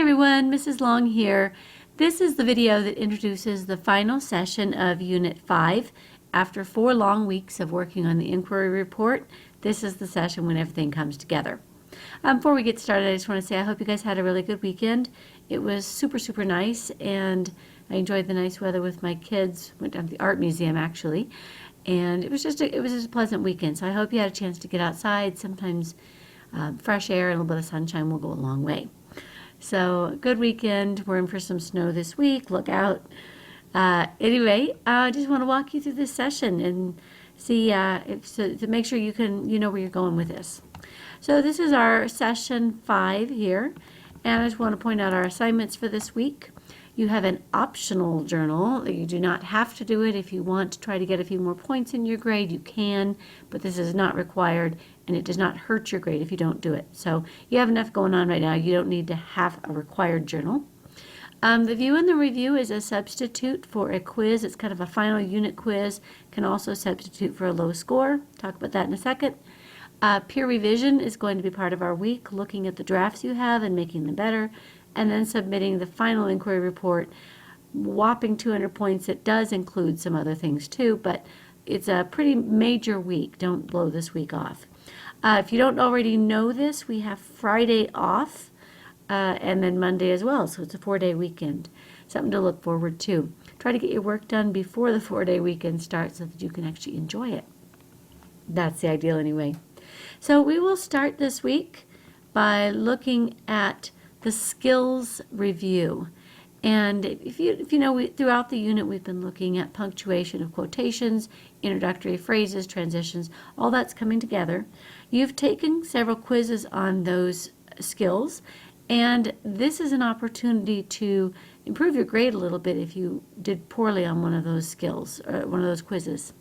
everyone, Mrs. Long here. This is the video that introduces the final session of Unit 5. After 4 long weeks of working on the inquiry report, this is the session when everything comes together. Before we get started, I just want to say I hope you guys had a really good weekend. It was super nice, and I enjoyed the nice weather with my kids. Went down to the art museum actually, and it was just a pleasant weekend. So I hope you had a chance to get outside. Sometimes fresh air and a little bit of sunshine will go a long way. So good weekend. We're in for some snow this week. Look out. Anyway, I just want to walk you through this session and see to make sure you know where you're going with this. So this is our session 5 here, and I just want to point out our assignments for this week. You have an optional journal. You do not have to do it. If you want to try to get a few more points in your grade, you can, but this is not required, and it does not hurt your grade if you don't do it. So you have enough going on right now. You don't need to have a required journal. The view and the review is a substitute for a quiz. It's kind of a final unit quiz. Can also substitute for a low score. Talk about that in a second. Peer revision is going to be part of our week, looking at the drafts you have and making them better, and then submitting the final inquiry report. Whopping 200 points. It does include some other things too, but it's a pretty major week. Don't blow this week off. If you don't already know this, we have Friday off and then Monday as well, so it's a 4-day weekend. Something to look forward to. Try to get your work done before the 4-day weekend starts so that you can actually enjoy it. That's the ideal anyway. So we will start this week by looking at the skills review. And if you know, throughout the unit we've been looking at punctuation of quotations, introductory phrases, transitions, all that's coming together. You've taken several quizzes on those skills, and this is an opportunity to improve your grade a little bit if you did poorly on one of those skills, or one of those quizzes.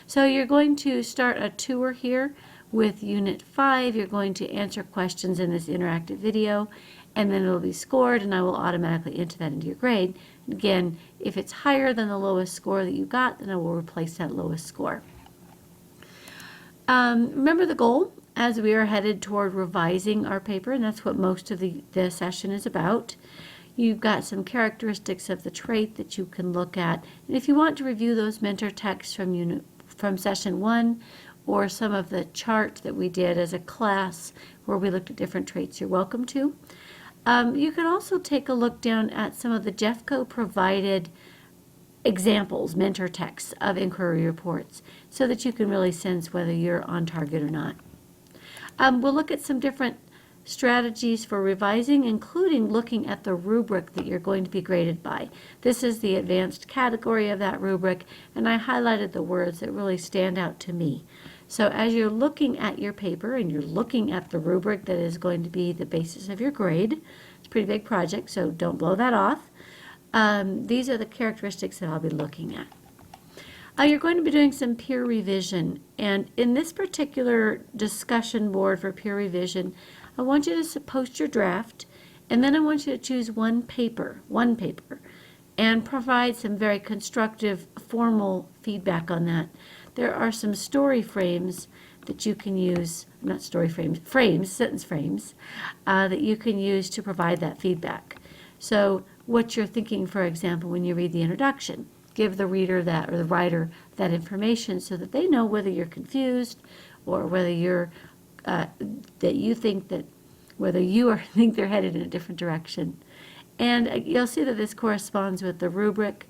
So you're going to start a tour here with Unit 5. You're going to answer questions in this interactive video, and then it'll be scored, and I will automatically enter that into your grade. Again, if it's higher than the lowest score that you got, then I will replace that lowest score. Remember the goal as we are headed toward revising our paper, and that's what most of the session is about. You've got some characteristics of the trait that you can look at, and if you want to review those mentor texts from session 1, or some of the chart that we did as a class where we looked at different traits, you're welcome to. You can also take a look down at some of the Jeffco provided examples, mentor texts of inquiry reports, so that you can really sense whether you're on target or not. We'll look at some different strategies for revising, including looking at the rubric that you're going to be graded by. This is the advanced category of that rubric, and I highlighted the words that really stand out to me. So as you're looking at your paper and you're looking at the rubric that is going to be the basis of your grade, it's a pretty big project, so don't blow that off. These are the characteristics that I'll be looking at. You're going to be doing some peer revision, and in this particular discussion board for peer revision, I want you to post your draft, and then I want you to choose one paper, and provide some very constructive, formal feedback on that. There are some story frames that you can use, not story frames, sentence frames, that you can use to provide that feedback. So what you're thinking, for example, when you read the introduction, give the reader that, or the writer that information so that they know whether you're confused or whether you're whether you think they're headed in a different direction. And you'll see that this corresponds with the rubric,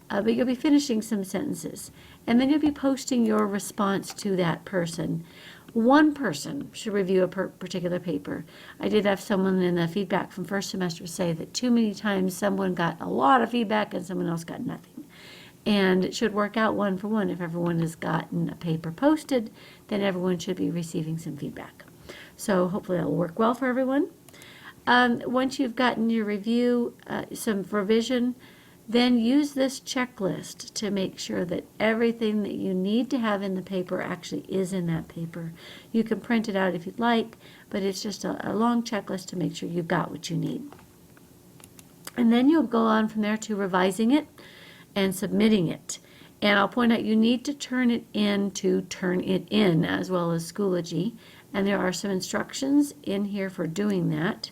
but you'll be finishing some sentences. And then you'll be posting your response to that person. One person should review a particular paper. I did have someone in the feedback from first semester say that too many times someone got a lot of feedback and someone else got nothing. And it should work out 1 for 1. If everyone has gotten a paper posted, then everyone should be receiving some feedback. So hopefully that will work well for everyone. Once you've gotten your review, some revision, then use this checklist to make sure that everything that you need to have in the paper actually is in that paper. You can print it out if you'd like, but it's just a long checklist to make sure you've got what you need. And then you'll go on from there to revising it and submitting it. And I'll point out you need to turn it in as well as Schoology. And there are some instructions in here for doing that.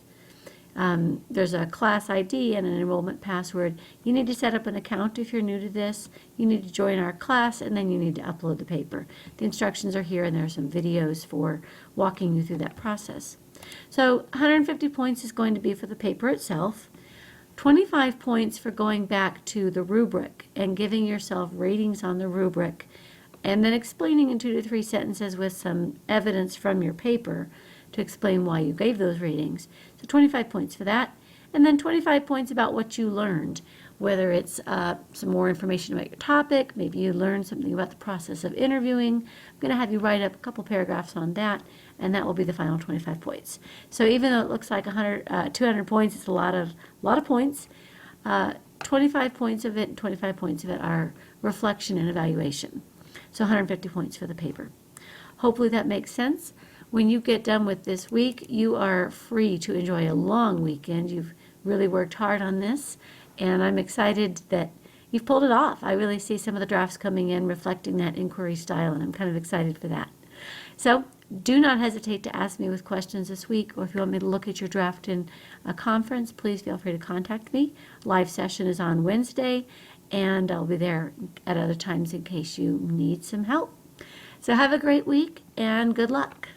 There's a class ID and an enrollment password. You need to set up an account if you're new to this. You need to join our class, and then you need to upload the paper. The instructions are here, and there are some videos for walking you through that process. So 150 points is going to be for the paper itself. 25 points for going back to the rubric and giving yourself ratings on the rubric, and then explaining in 2 to 3 sentences with some evidence from your paper to explain why you gave those ratings. So 25 points for that. And then 25 points about what you learned, whether it's some more information about your topic, maybe you learned something about the process of interviewing. I'm going to have you write up a couple paragraphs on that, and that will be the final 25 points. So even though it looks like 200 points, it's a lot of points. 25 points of it and 25 points of it are reflection and evaluation. So 150 points for the paper. Hopefully that makes sense. When you get done with this week, you are free to enjoy a long weekend. You've really worked hard on this, and I'm excited that you've pulled it off. I really see some of the drafts coming in reflecting that inquiry style, and I'm kind of excited for that. So do not hesitate to ask me with questions this week, or if you want me to look at your draft in a conference, please feel free to contact me. Live session is on Wednesday, and I'll be there at other times in case you need some help. So have a great week, and good luck.